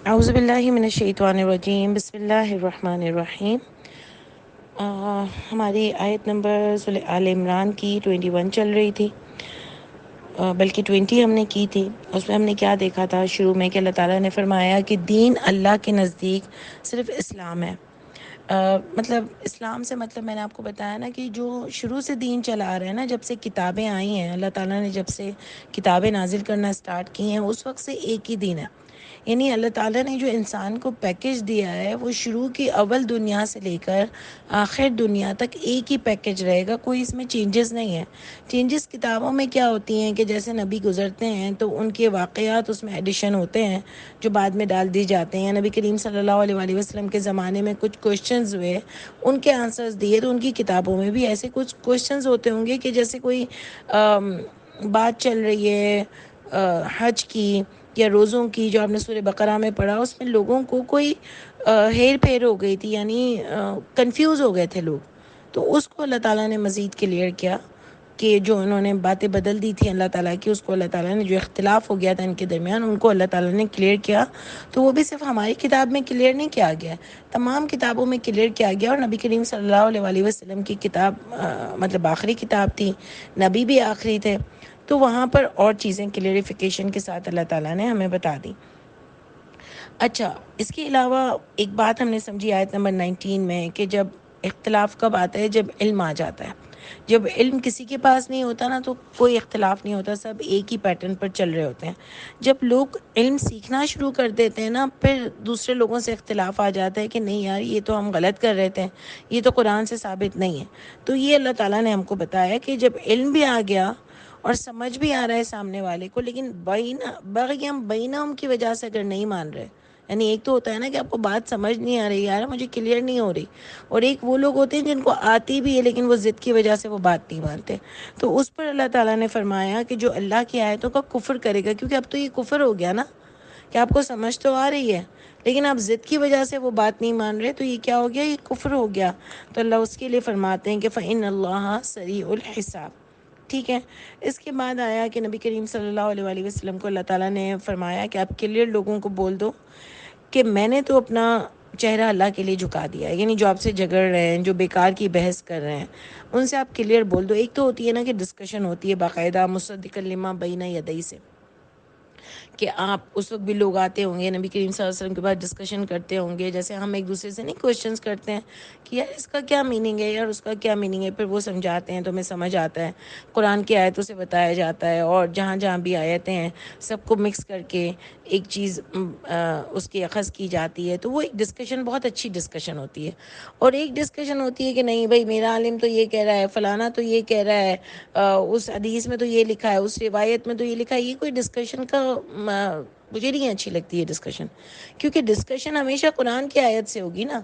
اعوذ باللہ من الشیطان الرجیم، بسم اللہ الرحمن الرحیم۔ ہماری آیت نمبر سورہ آل عمران کی 21 چل رہی تھی، بلکہ 20 ہم نے کی تھی۔ اس میں ہم نے کیا دیکھا تھا شروع میں کہ اللہ تعالیٰ نے فرمایا کہ دین اللہ کے نزدیک صرف اسلام ہے۔ مطلب اسلام سے مطلب میں نے آپ کو بتایا نا کہ جو شروع سے دین چلا آ رہا ہے نا، جب سے کتابیں آئی ہیں، اللہ تعالیٰ نے جب سے کتابیں نازل کرنا سٹارٹ کی ہیں، اس وقت سے ایک ہی دین ہے۔ یعنی اللہ تعالیٰ نے جو انسان کو پیکیج دیا ہے وہ شروع کی اول دنیا سے لے کر آخر دنیا تک ایک ہی پیکیج رہے گا، کوئی اس میں چینجز نہیں ہے۔ چینجز کتابوں میں کیا ہوتی ہیں کہ جیسے نبی گزرتے ہیں تو ان کے واقعات اس میں ایڈیشن ہوتے ہیں جو بعد میں ڈال دی جاتے ہیں۔ نبی کریم صلی اللہ علیہ وآلہ وسلم کے زمانے میں کچھ کوشچنز ہوئے، ان کے آنسرز دیے، تو ان کی کتابوں میں بھی ایسے کچھ کوشچنز ہوتے ہوں گے کہ جیسے کوئی بات چل رہی ہے حج کی یا روزوں کی، جو آپ نے سورہ بقرہ میں پڑھا، اس میں لوگوں کو کوئی ہیر پھیر ہو گئی تھی، یعنی کنفیوز ہو گئے تھے لوگ، تو اس کو اللہ تعالیٰ نے مزید کلیئر کیا کہ جو انہوں نے باتیں بدل دی تھی اللہ تعالیٰ کی، اس کو اللہ تعالیٰ نے، جو اختلاف ہو گیا تھا ان کے درمیان، ان کو اللہ تعالیٰ نے کلیئر کیا۔ تو وہ بھی صرف ہماری کتاب میں کلیئر نہیں کیا گیا، تمام کتابوں میں کلیئر کیا گیا۔ اور نبی کریم صلی اللہ علیہ وآلہ وسلم کی کتاب مطلب آخری کتاب تھی، نبی بھی آخری تھے، تو وہاں پر اور چیزیں کلیئریفیکیشن کے ساتھ اللہ تعالیٰ نے ہمیں بتا دی۔ اچھا، اس کے علاوہ ایک بات ہم نے سمجھی آیت نمبر 19 میں کہ جب اختلاف کب آتا ہے، جب علم آ جاتا ہے۔ جب علم کسی کے پاس نہیں ہوتا نا تو کوئی اختلاف نہیں ہوتا، سب ایک ہی پیٹرن پر چل رہے ہوتے ہیں۔ جب لوگ علم سیکھنا شروع کر دیتے ہیں نا، پھر دوسرے لوگوں سے اختلاف آ جاتا ہے کہ نہیں یار یہ تو ہم غلط کر رہے تھے، یہ تو قرآن سے ثابت نہیں ہے۔ تو یہ اللہ تعالیٰ نے ہم کو بتایا کہ جب علم بھی آ گیا اور سمجھ بھی آ رہا ہے سامنے والے کو، لیکن بغیم بینہم کی وجہ سے اگر نہیں مان رہے، یعنی ایک تو ہوتا ہے نا کہ آپ کو بات سمجھ نہیں آ رہی، یار مجھے کلیئر نہیں ہو رہی، اور ایک وہ لوگ ہوتے ہیں جن کو آتی بھی ہے لیکن وہ ضد کی وجہ سے وہ بات نہیں مانتے، تو اس پر اللہ تعالیٰ نے فرمایا کہ جو اللہ کی آیتوں کا کفر کرے گا، کیونکہ اب تو یہ کفر ہو گیا نا کہ آپ کو سمجھ تو آ رہی ہے لیکن آپ ضد کی وجہ سے وہ بات نہیں مان رہے، تو یہ کیا ہو گیا؟ یہ کفر ہو گیا۔ تو اللہ اس کے لیے فرماتے ہیں کہ فَإِنَّ اللَّهَ سَرِيعُ الْحِسَابِ۔ ٹھیک ہے، اس کے بعد آیا کہ نبی کریم صلی اللہ علیہ وآلہ وسلم کو اللہ تعالیٰ نے فرمایا کہ آپ کلیئر لوگوں کو بول دو کہ میں نے تو اپنا چہرہ اللہ کے لیے جھکا دیا ہے، یعنی جو آپ سے جھگڑ رہے ہیں، جو بیکار کی بحث کر رہے ہیں، ان سے آپ کلیئر بول دو۔ ایک تو ہوتی ہے نا کہ ڈسکشن ہوتی ہے باقاعدہ مصدقا لما بین یدی سے، کہ آپ اس وقت بھی لوگ آتے ہوں گے نبی کریم صلی اللہ علیہ وسلم کے بعد ڈسکشن کرتے ہوں گے، جیسے ہم ایک دوسرے سے نہیں کوشچنس کرتے ہیں کہ یار اس کا کیا میننگ ہے، یار اس کا کیا میننگ ہے، پھر وہ سمجھاتے ہیں تو ہمیں سمجھ آتا ہے، قرآن کی آیتوں سے بتایا جاتا ہے، اور جہاں جہاں بھی آیتیں ہیں سب کو مکس کر کے ایک چیز اس کی اخذ کی جاتی ہے، تو وہ ایک ڈسکشن بہت اچھی ڈسکشن ہوتی ہے۔ اور ایک ڈسکشن ہوتی ہے کہ نہیں بھائی میرا عالم تو یہ کہہ رہا ہے، فلانا تو یہ کہہ رہا ہے، اس حدیث میں تو یہ لکھا ہے، اس روایت میں تو یہ لکھا ہے، یہ کوئی ڈسکشن کا مجھے نہیں اچھی لگتی ہے ڈسکشن، کیونکہ ڈسکشن ہمیشہ قرآن کی آیت سے ہوگی نا۔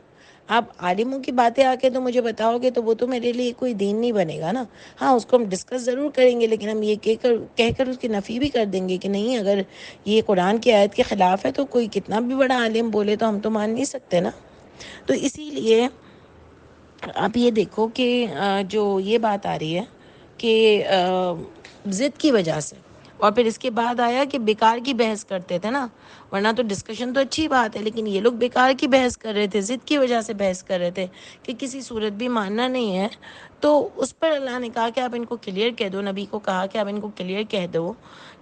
آپ عالموں کی باتیں آ کے تو مجھے بتاؤ گے تو وہ تو میرے لیے کوئی دین نہیں بنے گا نا۔ ہاں اس کو ہم ڈسکس ضرور کریں گے، لیکن ہم یہ کہہ کر اس کی نفی بھی کر دیں گے کہ نہیں، اگر یہ قرآن کی آیت کے خلاف ہے تو کوئی کتنا بھی بڑا عالم بولے تو ہم تو مان نہیں سکتے نا۔ تو اسی لیے آپ یہ دیکھو کہ جو یہ بات آ رہی ہے کہ ضد کی وجہ سے، اور پھر اس کے بعد آیا کہ بیکار کی بحث کرتے تھے نا، ورنہ تو ڈسکشن تو اچھی بات ہے، لیکن یہ لوگ بیکار کی بحث کر رہے تھے، ضد کی وجہ سے بحث کر رہے تھے کہ کسی صورت بھی ماننا نہیں ہے۔ تو اس پر اللہ نے کہا کہ آپ ان کو کلیئر کہہ دو، نبی کو کہا کہ آپ ان کو کلیئر کہہ دو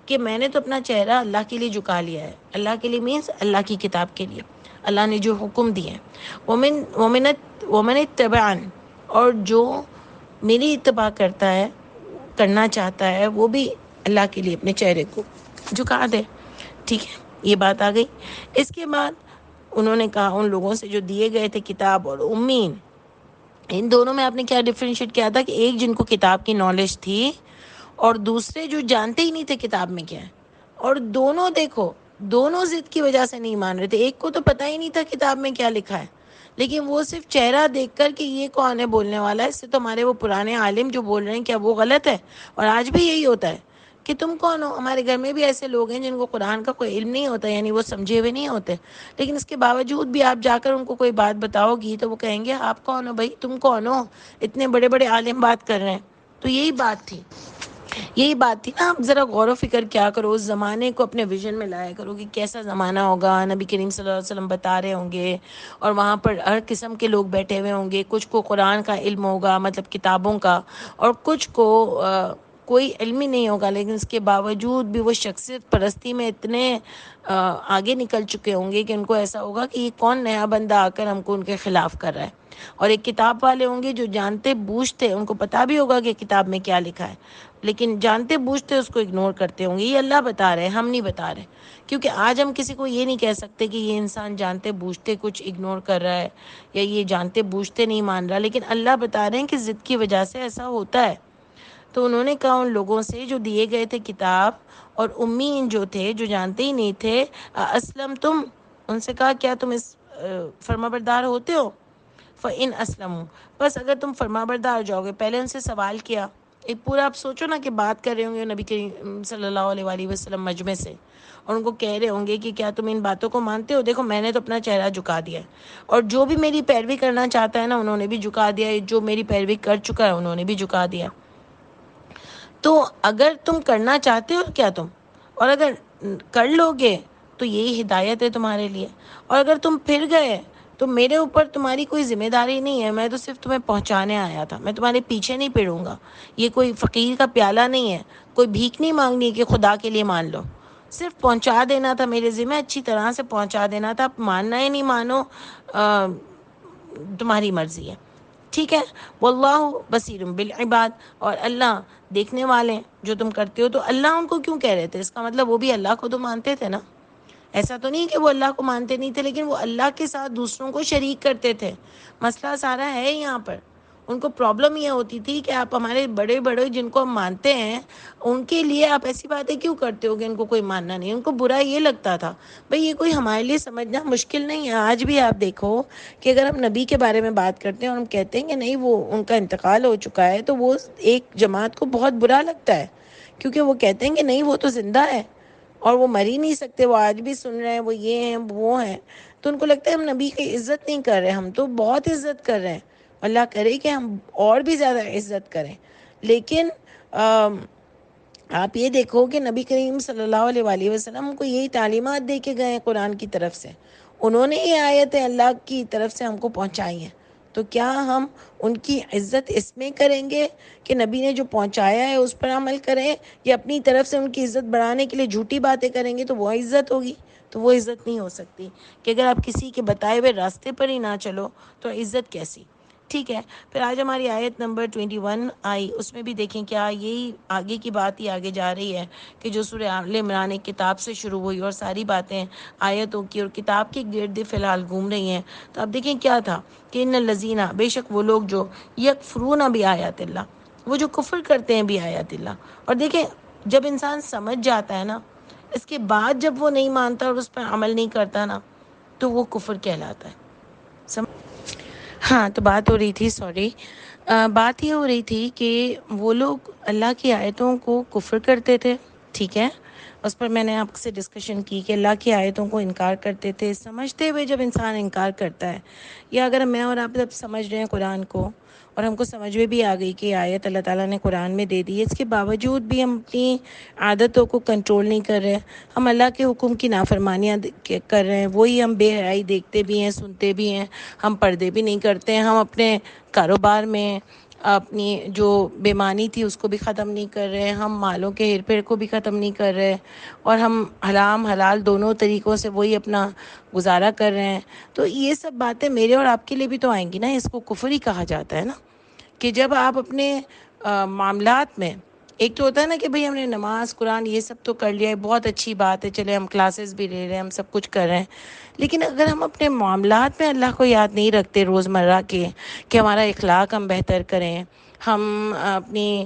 کہ میں نے تو اپنا چہرہ اللہ کے لیے جھکا لیا ہے۔ اللہ کے لیے مینس اللہ کی کتاب کے لیے، اللہ نے جو حکم دیے ہیں، ومن اتبعن، اور جو میری اتباع کرتا ہے، کرنا چاہتا ہے، وہ بھی اللہ کے لیے اپنے چہرے کو جھکا دے۔ ٹھیک ہے، یہ بات آ گئی۔ اس کے بعد انہوں نے کہا ان لوگوں سے جو دیے گئے تھے کتاب اور امین، ان دونوں میں آپ نے کیا ڈفرینشیٹ کیا تھا کہ ایک جن کو کتاب کی نالج تھی اور دوسرے جو جانتے ہی نہیں تھے کتاب میں کیا ہے، اور دونوں دیکھو دونوں ضد کی وجہ سے نہیں مان رہے تھے۔ ایک کو تو پتہ ہی نہیں تھا کتاب میں کیا لکھا ہے، لیکن وہ صرف چہرہ دیکھ کر کہ یہ کون ہے بولنے والا ہے، اس سے تو ہمارے وہ پرانے عالم جو بول رہے ہیں کیا وہ غلط ہے؟ اور آج بھی یہی ہوتا ہے کہ تم کون ہو؟ ہمارے گھر میں بھی ایسے لوگ ہیں جن کو قرآن کا کوئی علم نہیں ہوتا، یعنی وہ سمجھے ہوئے نہیں ہوتے، لیکن اس کے باوجود بھی آپ جا کر ان کو کوئی بات بتاؤ گی تو وہ کہیں گے آپ کون ہو بھائی، تم کون ہو، اتنے بڑے بڑے عالم بات کر رہے ہیں۔ تو یہی بات تھی یہی بات تھی نا، آپ ذرا غور و فکر کیا کرو، اس زمانے کو اپنے ویژن میں لایا کرو کہ کیسا زمانہ ہوگا، نبی کریم صلی اللہ علیہ وسلم بتا رہے ہوں گے اور وہاں پر ہر قسم کے لوگ بیٹھے ہوئے ہوں گے، کچھ کو قرآن کا علم ہوگا مطلب کتابوں کا، اور کچھ کو کوئی علم ہی نہیں ہوگا، لیکن اس کے باوجود بھی وہ شخصیت پرستی میں اتنے آگے نکل چکے ہوں گے کہ ان کو ایسا ہوگا کہ یہ کون نیا بندہ آ کر ہم کو ان کے خلاف کر رہا ہے۔ اور ایک کتاب والے ہوں گے جو جانتے بوجھتے، ان کو پتا بھی ہوگا کہ کتاب میں کیا لکھا ہے، لیکن جانتے بوجھتے اس کو اگنور کرتے ہوں گے، یہ اللہ بتا رہے ہیں، ہم نہیں بتا رہے۔ کیونکہ آج ہم کسی کو یہ نہیں کہہ سکتے کہ یہ انسان جانتے بوجھتے کچھ اگنور کر رہا ہے یا یہ جانتے بوجھتے نہیں مان رہا، لیکن اللہ بتا رہے ہیں کہ ضد کی وجہ سے ایسا ہوتا ہے۔ تو انہوں نے کہا ان لوگوں سے جو دیے گئے تھے کتاب، اور امیین جو تھے جو جانتے ہی نہیں تھے، اسلم تم، ان سے کہا کیا تم اس فرما بردار ہوتے ہو؟ فَإِنْ أَسْلَمُوا، بس اگر تم فرما بردار جاؤ گے۔ پہلے ان سے سوال کیا، ایک پورا آپ سوچو نا کہ بات کر رہے ہوں گے نبی کریم صلی اللہ علیہ وآلہ وسلم مجمع سے، اور ان کو کہہ رہے ہوں گے کہ کیا تم ان باتوں کو مانتے ہو؟ دیکھو میں نے تو اپنا چہرہ جھکا دیا ہے، اور جو بھی میری پیروی کرنا چاہتا ہے نا انہوں نے بھی جھکا دیا ہے، جو میری پیروی کر چکا ہے انہوں نے بھی جھکا دیا۔ تو اگر تم کرنا چاہتے ہو کیا تم، اور اگر کر لو گے تو یہی ہدایت ہے تمہارے لیے، اور اگر تم پھر گئے تو میرے اوپر تمہاری کوئی ذمہ داری نہیں ہے، میں تو صرف تمہیں پہنچانے آیا تھا، میں تمہارے پیچھے نہیں پڑوں گا۔ یہ کوئی فقیر کا پیالہ نہیں ہے، کوئی بھیک نہیں مانگنی ہے کہ خدا کے لیے مان لو، صرف پہنچا دینا تھا، میرے ذمہ اچھی طرح سے پہنچا دینا تھا، ماننا ہے نہیں مانو تمہاری مرضی ہے، ٹھیک ہے۔ واللہ بصیر بالعباد، اور اللہ دیکھنے والے ہیں جو تم کرتے ہو۔ تو اللہ ان کو کیوں کہہ رہے تھے؟ اس کا مطلب وہ بھی اللہ کو تو مانتے تھے نا، ایسا تو نہیں کہ وہ اللہ کو مانتے نہیں تھے، لیکن وہ اللہ کے ساتھ دوسروں کو شریک کرتے تھے۔ مسئلہ سارا ہے یہاں پر، ان کو پرابلم یہ ہوتی تھی کہ آپ ہمارے بڑے بڑے جن کو ہم مانتے ہیں ان کے لیے آپ ایسی باتیں کیوں کرتے ہو کہ ان کو کوئی ماننا نہیں، ان کو برا یہ لگتا تھا۔ بھئی یہ کوئی ہمارے لیے سمجھنا مشکل نہیں ہے، آج بھی آپ دیکھو کہ اگر ہم نبی کے بارے میں بات کرتے ہیں اور ہم کہتے ہیں کہ نہیں وہ ان کا انتقال ہو چکا ہے، تو وہ ایک جماعت کو بہت برا لگتا ہے، کیونکہ وہ کہتے ہیں کہ نہیں وہ تو زندہ ہے اور وہ مر ہی نہیں سکتے، وہ آج بھی سن رہے ہیں، وہ یہ ہیں وہ ہیں۔ تو ان کو لگتا ہے ہم نبی کی عزت نہیں کر رہے، ہم تو بہت عزت کر رہے ہیں، اللہ کرے کہ ہم اور بھی زیادہ عزت کریں۔ لیکن آپ یہ دیکھو کہ نبی کریم صلی اللہ علیہ وآلہ وسلم کو یہی تعلیمات دے کے گئے ہیں قرآن کی طرف سے، انہوں نے یہ آیتیں اللہ کی طرف سے ہم کو پہنچائی ہیں، تو کیا ہم ان کی عزت اس میں کریں گے کہ نبی نے جو پہنچایا ہے اس پر عمل کریں، یا اپنی طرف سے ان کی عزت بڑھانے کے لیے جھوٹی باتیں کریں گے؟ تو وہ عزت ہوگی، تو وہ عزت نہیں ہو سکتی کہ اگر آپ کسی کے بتائے ہوئے راستے پر ہی نہ چلو تو عزت کیسی؟ ٹھیک ہے۔ پھر آج ہماری آیت نمبر 21 آئی، اس میں بھی دیکھیں کیا یہی آگے کی بات ہی آگے جا رہی ہے کہ جو سورہ آل عمران ایک کتاب سے شروع ہوئی اور ساری باتیں آیتوں کی اور کتاب کے گرد فی الحال گھوم رہی ہیں۔ تو اب دیکھیں کیا تھا کہ ان الذین، بے شک وہ لوگ جو یکفرون بآیات اللہ، وہ جو کفر کرتے ہیں بآیات اللہ، اور دیکھیں جب انسان سمجھ جاتا ہے نا، اس کے بعد جب وہ نہیں مانتا اور اس پر عمل نہیں کرتا نا، تو وہ کفر کہلاتا ہے۔ ہاں تو بات ہو رہی تھی، سوری، بات یہ ہو رہی تھی کہ وہ لوگ اللہ کی آیتوں کو کفر کرتے تھے، ٹھیک ہے، اس پر میں نے آپ سے ڈسکشن کی کہ اللہ کی آیتوں کو انکار کرتے تھے۔ سمجھتے ہوئے جب انسان انکار کرتا ہے، یا اگر میں اور آپ جب سمجھ رہے ہیں قرآن کو اور ہم کو سمجھ میں بھی آ گئی کہ آیت اللہ تعالیٰ نے قرآن میں دے دی ہے، اس کے باوجود بھی ہم اپنی عادتوں کو کنٹرول نہیں کر رہے، ہم اللہ کے حکم کی نافرمانیاں کر رہے ہیں، وہی ہم بے حیائی دیکھتے بھی ہیں، سنتے بھی ہیں، ہم پردے بھی نہیں کرتے ہیں، ہم اپنے کاروبار میں اپنی جو بےمانی تھی اس کو بھی ختم نہیں کر رہے، ہم مالوں کے ہیر پھیر کو بھی ختم نہیں کر رہے، اور ہم حرام حلال دونوں طریقوں سے وہی اپنا گزارا کر رہے ہیں۔ تو یہ سب باتیں میرے اور آپ کے لیے بھی تو آئیں گی نا، اس کو کفر ہی کہا جاتا ہے نا، کہ جب آپ اپنے معاملات میں، ایک تو ہوتا ہے نا کہ بھئی ہم نے نماز قرآن یہ سب تو کر لیا ہے، بہت اچھی بات ہے، چلے ہم کلاسز بھی لے رہے ہیں، ہم سب کچھ کر رہے ہیں، لیکن اگر ہم اپنے معاملات میں اللہ کو یاد نہیں رکھتے روزمرہ کے، کہ ہمارا اخلاق ہم بہتر کریں، ہم اپنی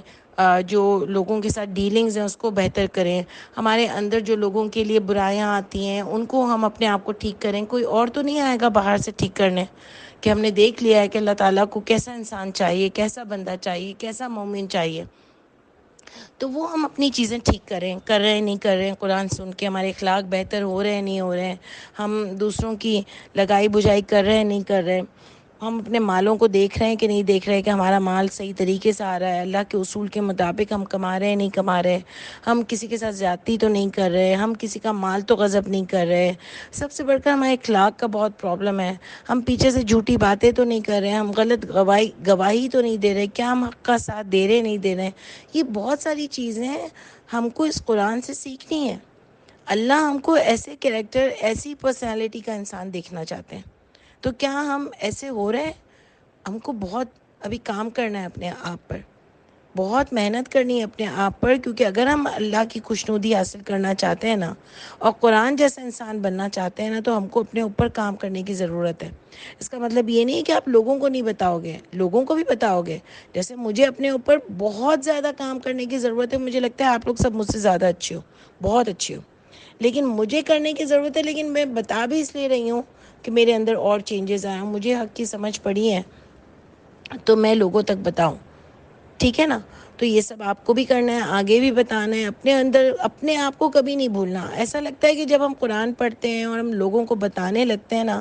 جو لوگوں کے ساتھ ڈیلنگز ہیں اس کو بہتر کریں، ہمارے اندر جو لوگوں کے لیے برائیاں آتی ہیں ان کو ہم اپنے آپ کو ٹھیک کریں، کوئی اور تو نہیں آئے گا باہر سے ٹھیک کرنے، کہ ہم نے دیکھ لیا ہے کہ اللہ تعالیٰ کو کیسا انسان چاہیے، کیسا بندہ چاہیے، کیسا مومن چاہیے، تو وہ ہم اپنی چیزیں ٹھیک کریں، کر رہے ہیں نہیں کر رہے ہیں، قرآن سن کے ہمارے اخلاق بہتر ہو رہے ہیں نہیں ہو رہے ہیں، ہم دوسروں کی لگائی بجائی کر رہے ہیں نہیں کر رہے ہیں، ہم اپنے مالوں کو دیکھ رہے ہیں کہ نہیں دیکھ رہے کہ ہمارا مال صحیح طریقے سے آ رہا ہے، اللہ کے اصول کے مطابق ہم کما رہے ہیں نہیں کما رہے، ہم کسی کے ساتھ زیادتی تو نہیں کر رہے، ہم کسی کا مال تو غصب نہیں کر رہے. سب سے بڑھ کر ہمارے اخلاق کا بہت پرابلم ہے. ہم پیچھے سے جھوٹی باتیں تو نہیں کر رہے، ہم غلط گواہی تو نہیں دے رہے، کیا ہم حق کا ساتھ دے رہے نہیں دے رہے. یہ بہت ساری چیزیں ہم کو اس قرآن سے سیکھنی ہے. اللہ ہم کو ایسے کریکٹر، ایسی پرسنالٹی کا انسان دیکھنا چاہتے ہیں. تو کیا ہم ایسے ہو رہے ہیں؟ ہم کو بہت ابھی کام کرنا ہے اپنے آپ پر، بہت محنت کرنی ہے اپنے آپ پر، کیونکہ اگر ہم اللہ کی خوشنودی حاصل کرنا چاہتے ہیں نا، اور قرآن جیسا انسان بننا چاہتے ہیں نا، تو ہم کو اپنے اوپر کام کرنے کی ضرورت ہے. اس کا مطلب یہ نہیں کہ آپ لوگوں کو نہیں بتاؤ گے، لوگوں کو بھی بتاؤ گے. جیسے مجھے اپنے اوپر بہت زیادہ کام کرنے کی ضرورت ہے، مجھے لگتا ہے آپ لوگ سب مجھ سے زیادہ اچھے ہو، بہت اچھے ہو، لیکن مجھے کرنے کی ضرورت ہے. لیکن میں بتا بھی اس لیے رہی ہوں کہ میرے اندر اور چینجز آئے، مجھے حق کی سمجھ پڑی ہے تو میں لوگوں تک بتاؤں. ٹھیک ہے نا؟ تو یہ سب آپ کو بھی کرنا ہے، آگے بھی بتانا ہے. اپنے اندر اپنے آپ کو کبھی نہیں بھولنا. ایسا لگتا ہے کہ جب ہم قرآن پڑھتے ہیں اور ہم لوگوں کو بتانے لگتے ہیں نا،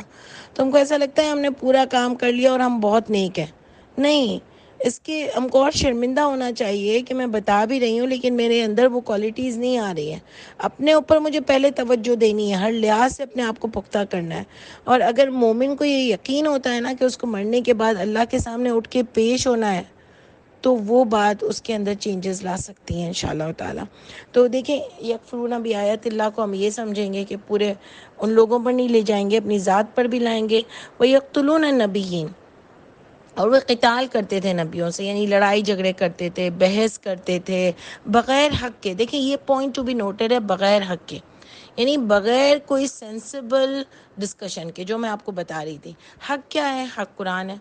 تو ہم کو ایسا لگتا ہے ہم نے پورا کام کر لیا اور ہم بہت نیک ہیں. نہیں، اس کے ہم کو اور شرمندہ ہونا چاہیے کہ میں بتا بھی رہی ہوں لیکن میرے اندر وہ کوالٹیز نہیں آ رہی ہیں. اپنے اوپر مجھے پہلے توجہ دینی ہے، ہر لحاظ سے اپنے آپ کو پختہ کرنا ہے. اور اگر مومن کو یہ یقین ہوتا ہے نا کہ اس کو مرنے کے بعد اللہ کے سامنے اٹھ کے پیش ہونا ہے، تو وہ بات اس کے اندر چینجز لا سکتی ہیں انشاءاللہ تعالی. تو دیکھیں، یکفرون بآیات اللہ کو ہم یہ سمجھیں گے کہ پورے ان لوگوں پر نہیں لے جائیں گے، اپنی ذات پر بھی لائیں گے. وَيَقْتُلُونَ النَّبِيِّينَ، اور وہ قتال کرتے تھے نبیوں سے، یعنی لڑائی جھگڑے کرتے تھے، بحث کرتے تھے بغیر حق کے. دیکھیں یہ پوائنٹ ٹو بی نوٹڈ ہے، بغیر حق کے، یعنی بغیر کوئی سینسیبل ڈسکشن کے. جو میں آپ کو بتا رہی تھی، حق کیا ہے؟ حق قرآن ہے.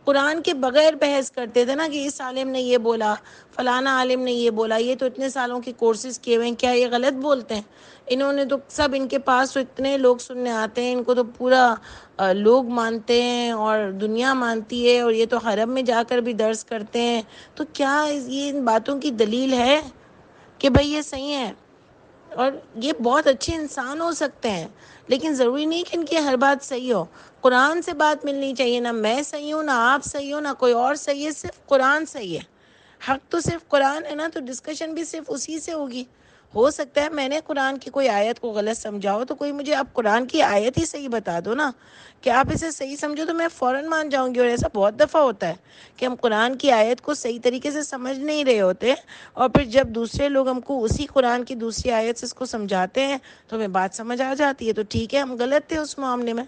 قرآن کے بغیر بحث کرتے تھے نا کہ اس عالم نے یہ بولا، فلانا عالم نے یہ بولا، یہ تو اتنے سالوں کے کورسز کیے ہوئے ہیں، کیا یہ غلط بولتے ہیں؟ انہوں نے تو سب، ان کے پاس تو اتنے لوگ سننے آتے ہیں، ان کو تو پورا لوگ مانتے ہیں اور دنیا مانتی ہے، اور یہ تو حرم میں جا کر بھی درس کرتے ہیں. تو کیا یہ ان باتوں کی دلیل ہے کہ بھئی یہ صحیح ہے؟ اور یہ بہت اچھے انسان ہو سکتے ہیں، لیکن ضروری نہیں کہ ان کی ہر بات صحیح ہو. قرآن سے بات ملنی چاہیے. نہ میں صحیح ہوں، نہ آپ صحیح ہو، نہ کوئی اور صحیح ہے، صرف قرآن صحیح ہے. حق تو صرف قرآن ہے نا، تو ڈسکشن بھی صرف اسی سے ہوگی. ہو سکتا ہے میں نے قرآن کی کوئی آیت کو غلط سمجھاؤ، تو کوئی مجھے آپ قرآن کی آیت ہی صحیح بتا دو نا، کہ آپ اسے صحیح سمجھو، تو میں فوراً مان جاؤں گی. اور ایسا بہت دفعہ ہوتا ہے کہ ہم قرآن کی آیت کو صحیح طریقے سے سمجھ نہیں رہے ہوتے، اور پھر جب دوسرے لوگ ہم کو اسی قرآن کی دوسری آیت سے اس کو سمجھاتے ہیں تو ہمیں بات سمجھ آ جاتی ہے. تو ٹھیک ہے، ہم غلط تھے اس معاملے میں.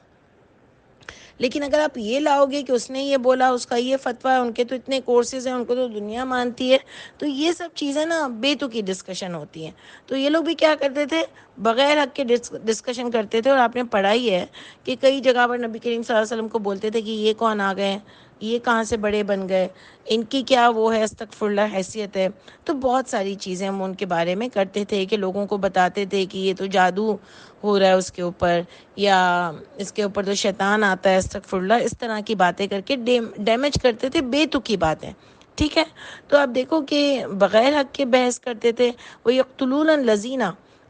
لیکن اگر آپ یہ لاؤ گے کہ اس نے یہ بولا، اس کا یہ فتویٰ ہے، ان کے تو اتنے کورسز ہیں، ان کو تو دنیا مانتی ہے، تو یہ سب چیزیں نا بے تکی ڈسکشن ہوتی ہیں. تو یہ لوگ بھی کیا کرتے تھے؟ بغیر حق کے ڈسکشن کرتے تھے. اور آپ نے پڑھا ہی ہے کہ کئی جگہ پر نبی کریم صلی اللہ علیہ وسلم کو بولتے تھے کہ یہ کون آ گئے، یہ کہاں سے بڑے بن گئے، ان کی کیا وہ ہے، استغفراللہ، حیثیت ہے. تو بہت ساری چیزیں ہم ان کے بارے میں کرتے تھے کہ لوگوں کو بتاتے تھے کہ یہ تو جادو ہو رہا ہے اس کے اوپر، یا اس کے اوپر تو شیطان آتا ہے، استغفراللہ. اس طرح کی باتیں کر کے ڈیمیج کرتے تھے، بے تکی باتیں. ٹھیک ہے؟ تو آپ دیکھو کہ بغیر حق کے بحث کرتے تھے. وَيَقْتُلُونَ الَّذِينَ،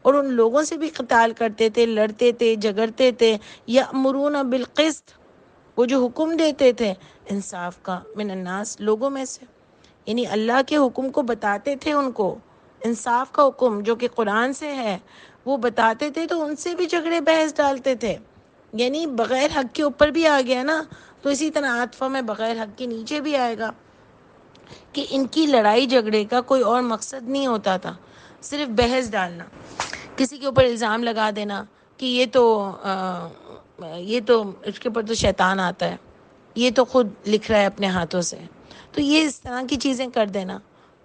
اور ان لوگوں سے بھی قتال کرتے تھے، لڑتے تھے، جھگڑتے تھے. یَأْمُرُونَ بِالْقِسْطِ، وہ جو حکم دیتے تھے انصاف کا، من الناس، لوگوں میں سے. یعنی اللہ کے حکم کو بتاتے تھے، ان کو انصاف کا حکم جو کہ قرآن سے ہے وہ بتاتے تھے، تو ان سے بھی جھگڑے بحث ڈالتے تھے. یعنی بغیر حق کے اوپر بھی آ گیا نا، تو اسی طرح عاطفہ میں بغیر حق کے نیچے بھی آئے گا. کہ ان کی لڑائی جھگڑے کا کوئی اور مقصد نہیں ہوتا تھا، صرف بحث ڈالنا، کسی کے اوپر الزام لگا دینا کہ یہ تو اس کے اوپر تو شیطان آتا ہے، یہ تو خود لکھ رہا ہے اپنے ہاتھوں سے. تو یہ اس طرح کی چیزیں کر دینا،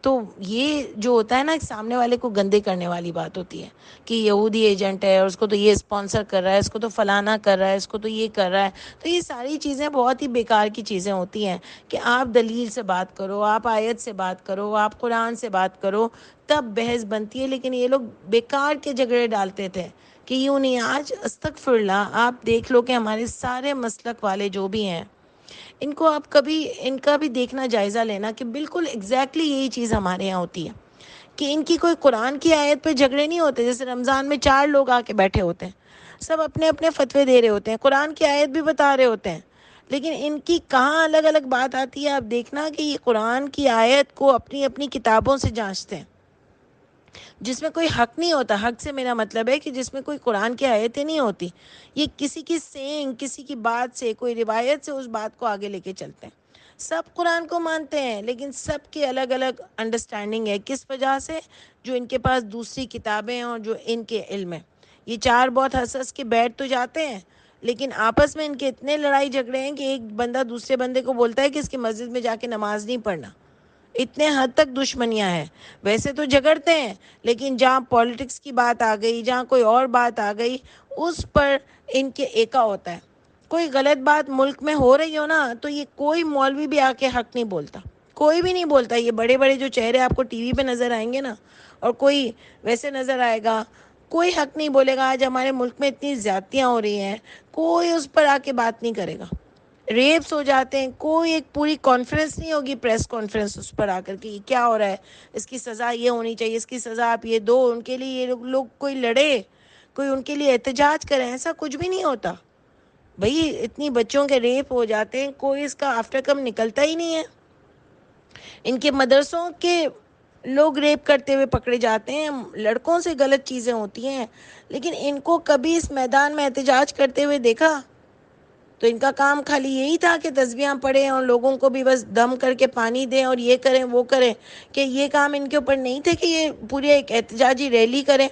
تو یہ جو ہوتا ہے نا، ایک سامنے والے کو گندے کرنے والی بات ہوتی ہے کہ یہودی ایجنٹ ہے، اور اس کو تو یہ اسپانسر کر رہا ہے، اس کو تو فلانا کر رہا ہے، اس کو تو یہ کر رہا ہے. تو یہ ساری چیزیں بہت ہی بیکار کی چیزیں ہوتی ہیں کہ آپ دلیل سے بات کرو، آپ آیت سے بات کرو، آپ قرآن سے بات کرو، تب بحث بنتی ہے. لیکن یہ لوگ بیکار کے جھگڑے ڈالتے تھے کہ یوں نہیں. آج استغفراللہ، آپ دیکھ لو کہ ہمارے سارے مسلک والے جو بھی ہیں، ان کو آپ کبھی ان کا بھی دیکھنا، جائزہ لینا کہ بالکل ایگزیکٹلی یہی چیز ہمارے یہاں ہوتی ہے کہ ان کی کوئی قرآن کی آیت پہ جھگڑے نہیں ہوتے. جیسے رمضان میں 4 لوگ آ کے بیٹھے ہوتے ہیں، سب اپنے اپنے فتوے دے رہے ہوتے ہیں، قرآن کی آیت بھی بتا رہے ہوتے ہیں، لیکن ان کی کہاں الگ الگ بات آتی ہے. آپ دیکھنا کہ یہ قرآن کی آیت کو اپنی اپنی کتابوں سے جانچتے ہیں جس میں کوئی حق نہیں ہوتا. حق سے میرا مطلب ہے کہ جس میں کوئی قرآن کی آیتیں نہیں ہوتی. یہ کسی کی سینگ، کسی کی بات سے، کوئی روایت سے اس بات کو آگے لے کے چلتے ہیں. سب قرآن کو مانتے ہیں لیکن سب کی الگ الگ انڈرسٹینڈنگ ہے. کس وجہ سے؟ جو ان کے پاس دوسری کتابیں ہیں اور جو ان کے علم ہے. یہ چار بہت ہنس ہنس کے بیٹھ تو جاتے ہیں لیکن آپس میں ان کے اتنے لڑائی جھگڑے ہیں کہ ایک بندہ دوسرے بندے کو بولتا ہے کہ اس کی مسجد میں جا کے نماز نہیں پڑھنا. اتنے حد تک دشمنیاں ہیں. ویسے تو جھگڑتے ہیں لیکن جہاں پولیٹکس کی بات آ گئی، جہاں کوئی اور بات آ گئی، اس پر ان کے ایکا ہوتا ہے. کوئی غلط بات ملک میں ہو رہی ہو نا تو یہ کوئی مولوی بھی آ کے حق نہیں بولتا. کوئی بھی نہیں بولتا. یہ بڑے بڑے جو چہرے آپ کو ٹی وی پہ نظر آئیں گے نا، اور کوئی ویسے نظر آئے گا، کوئی حق نہیں بولے گا. آج ہمارے ملک میں اتنی زیادتیاں ہو رہی ہیں، کوئی اس پر آ کے بات نہیں کرے گا. ریپس ہو جاتے ہیں، کوئی ایک پوری کانفرنس نہیں ہوگی، پریس کانفرنس اس پر آ کر کے یہ کیا ہو رہا ہے، اس کی سزا یہ ہونی چاہیے، اس کی سزا آپ یہ دو. ان کے لیے یہ لوگ کوئی لڑے، کوئی ان کے لیے احتجاج کرے، ایسا کچھ بھی نہیں ہوتا. بھئی اتنی بچوں کے ریپ ہو جاتے ہیں، کوئی اس کا آفٹر کم نکلتا ہی نہیں ہے. ان کے مدرسوں کے لوگ ریپ کرتے ہوئے پکڑے جاتے ہیں، لڑکوں سے غلط چیزیں ہوتی ہیں، لیکن ان کو کبھی اس میدان میں احتجاج کرتے ہوئے دیکھا؟ تو ان کا کام خالی یہی تھا کہ تسبیحاں پڑھیں اور لوگوں کو بھی بس دم کر کے پانی دیں اور یہ کریں وہ کریں. کہ یہ کام ان کے اوپر نہیں تھے کہ یہ پورے ایک احتجاجی ریلی کریں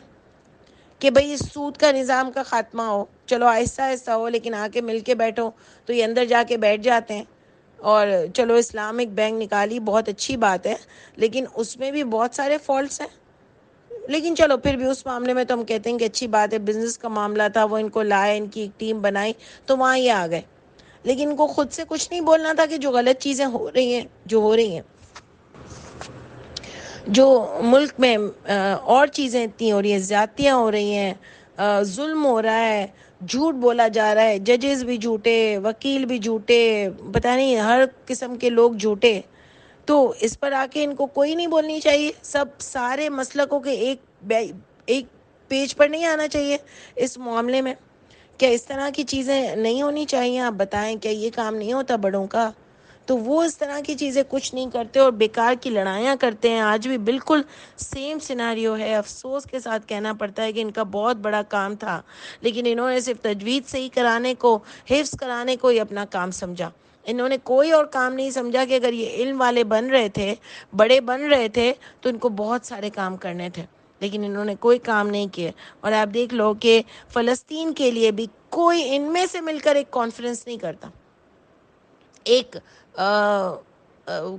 کہ بھئی اس سود کا نظام کا خاتمہ ہو. چلو آہستہ آہستہ ہو لیکن آ کے مل کے بیٹھو. تو یہ اندر جا کے بیٹھ جاتے ہیں. اور چلو اسلامک بینک نکالی، بہت اچھی بات ہے، لیکن اس میں بھی بہت سارے فالٹس ہیں. لیکن چلو پھر بھی اس معاملے میں تو ہم کہتے ہیں کہ اچھی بات ہے. بزنس کا معاملہ تھا، وہ ان کو لائے، ان کی ایک ٹیم بنائی تو وہاں یہ آ گئے. لیکن ان کو خود سے کچھ نہیں بولنا تھا کہ جو غلط چیزیں ہو رہی ہیں، جو ہو رہی ہیں، جو ملک میں اور چیزیں اتنی ہو رہی ہیں، زیادتیاں ہو رہی ہیں، ظلم ہو رہا ہے، جھوٹ بولا جا رہا ہے، ججز بھی جھوٹے، وکیل بھی جھوٹے، پتہ نہیں ہر قسم کے لوگ جھوٹے. تو اس پر آ کے ان کو کوئی نہیں بولنی چاہیے. سب سارے مسلکوں کے ایک پیج پر نہیں آنا چاہیے اس معاملے میں. کیا اس طرح کی چیزیں نہیں ہونی چاہیے؟ آپ بتائیں، کیا یہ کام نہیں ہوتا بڑوں کا؟ تو وہ اس طرح کی چیزیں کچھ نہیں کرتے اور بیکار کی لڑائیاں کرتے ہیں. آج بھی بالکل سیم سیناریو ہے. افسوس کے ساتھ کہنا پڑتا ہے کہ ان کا بہت بڑا کام تھا لیکن انہوں نے صرف تجوید صحیح کرانے کو، حفظ کرانے کو ہی اپنا کام سمجھا. انہوں نے کوئی اور کام نہیں سمجھا کہ اگر یہ علم والے بن رہے تھے، بڑے بن رہے تھے، تو ان کو بہت سارے کام کرنے تھے لیکن انہوں نے کوئی کام نہیں کیے. اور آپ دیکھ لو کہ فلسطین کے لیے بھی کوئی ان میں سے مل کر ایک کانفرنس نہیں کرتا، ایک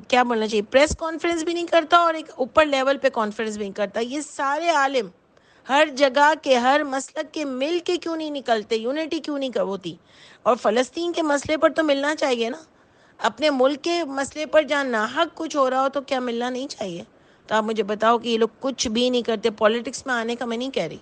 کیا بولنا چاہیے، پریس کانفرنس بھی نہیں کرتا اور ایک اوپر لیول پہ کانفرنس بھی نہیں کرتا. یہ سارے عالم ہر جگہ کے، ہر مسلک کے مل کے کیوں نہیں نکلتے؟ یونٹی کیوں نہیں ہوتی؟ اور فلسطین کے مسئلے پر تو ملنا چاہیے نا. اپنے ملک کے مسئلے پر جہاں ناحق کچھ ہو رہا ہو تو کیا ملنا نہیں چاہیے؟ تو آپ مجھے بتاؤ کہ یہ لوگ کچھ بھی نہیں کرتے. پولیٹکس میں آنے کا میں نہیں کہہ رہی،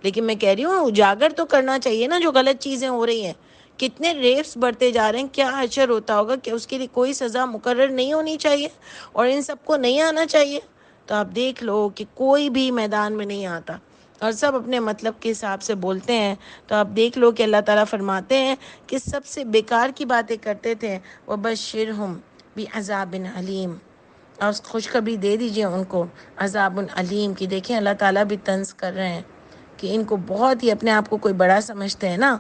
لیکن میں کہہ رہی ہوں اجاگر تو کرنا چاہیے نا جو غلط چیزیں ہو رہی ہیں. کتنے ریپس بڑھتے جا رہے ہیں، کیا حشر ہوتا ہوگا کہ اس کے لیے کوئی سزا مقرر نہیں ہونی چاہیے اور ان سب کو نہیں آنا چاہیے. تو آپ دیکھ لو کہ کوئی بھی میدان میں نہیں آتا اور سب اپنے مطلب کے حساب سے بولتے ہیں. تو آپ دیکھ لو کہ اللہ تعالیٰ فرماتے ہیں کہ سب سے بیکار کی باتیں کرتے تھے. وَبَشِّرْهُمْ بِعَذَابٍ عَلِيمٍ، اور خوشخبری دے دیجئے ان کو عذاب علیم کی. دیکھیں اللہ تعالیٰ بھی طنز کر رہے ہیں کہ ان کو بہت ہی اپنے آپ کو کوئی بڑا سمجھتے ہیں نا.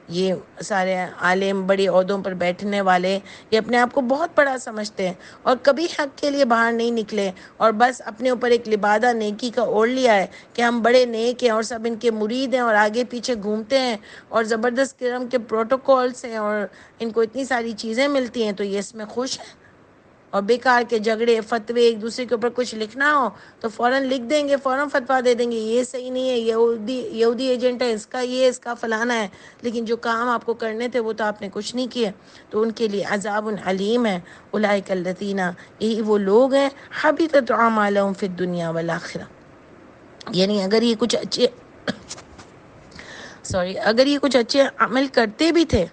یہ سارے عالم، بڑی عہدوں پر بیٹھنے والے، یہ اپنے آپ کو بہت بڑا سمجھتے ہیں اور کبھی حق کے لیے باہر نہیں نکلے اور بس اپنے اوپر ایک لبادہ نیکی کا اوڑھ لیا ہے کہ ہم بڑے نیک ہیں اور سب ان کے مرید ہیں اور آگے پیچھے گھومتے ہیں اور زبردست قسم کے پروٹوکولس ہیں اور ان کو اتنی ساری چیزیں ملتی ہیں تو یہ اس میں خوش ہیں. اور بیکار کے جھگڑے، فتوے، ایک دوسرے کے اوپر کچھ لکھنا ہو تو فوراً لکھ دیں گے، فوراً فتویٰ دے دیں گے، یہ صحیح نہیں ہے، یہودی ایجنٹ ہے، اس کا یہ، اس کا فلانا ہے. لیکن جو کام آپ کو کرنے تھے وہ تو آپ نے کچھ نہیں کیے. تو ان کے لیے عذاب علیم ہے. اولئک الذین، یہی وہ لوگ ہیں، حبطت اعمالهم فی الدنیا والآخرہ. یعنی اگر یہ کچھ اچھے عمل کرتے بھی تھے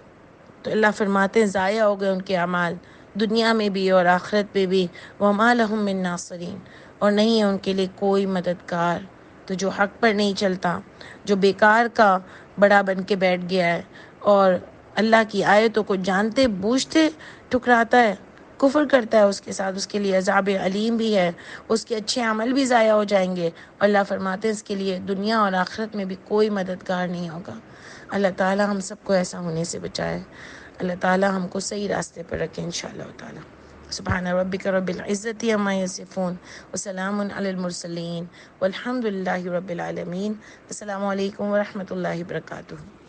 تو اللہ فرماتے ہیں ضائع ہو گئے ان کے اعمال، دنیا میں بھی اور آخرت میں بھی. وما لهم من ناصرین، اور نہیں ہے ان کے لیے کوئی مددگار. تو جو حق پر نہیں چلتا، جو بیکار کا بڑا بن کے بیٹھ گیا ہے اور اللہ کی آیتوں کو جانتے بوجھتے ٹھکراتا ہے، کفر کرتا ہے اس کے ساتھ، اس کے لیے عذاب علیم بھی ہے، اس کے اچھے عمل بھی ضائع ہو جائیں گے، اور اللہ فرماتے ہیں اس کے لیے دنیا اور آخرت میں بھی کوئی مددگار نہیں ہوگا۔ اللہ تعالی ہم سب کو ایسا ہونے سے بچائے، اللہ تعالی ہم کو صحیح راستے پر رکھے انشاءاللہ تعالی۔ سبحان ربک رب العزت عما یصفون وسلام علی المرسلین والحمد للہ رب العالمین۔ السلام علیکم ورحمۃ اللہ وبرکاتہ۔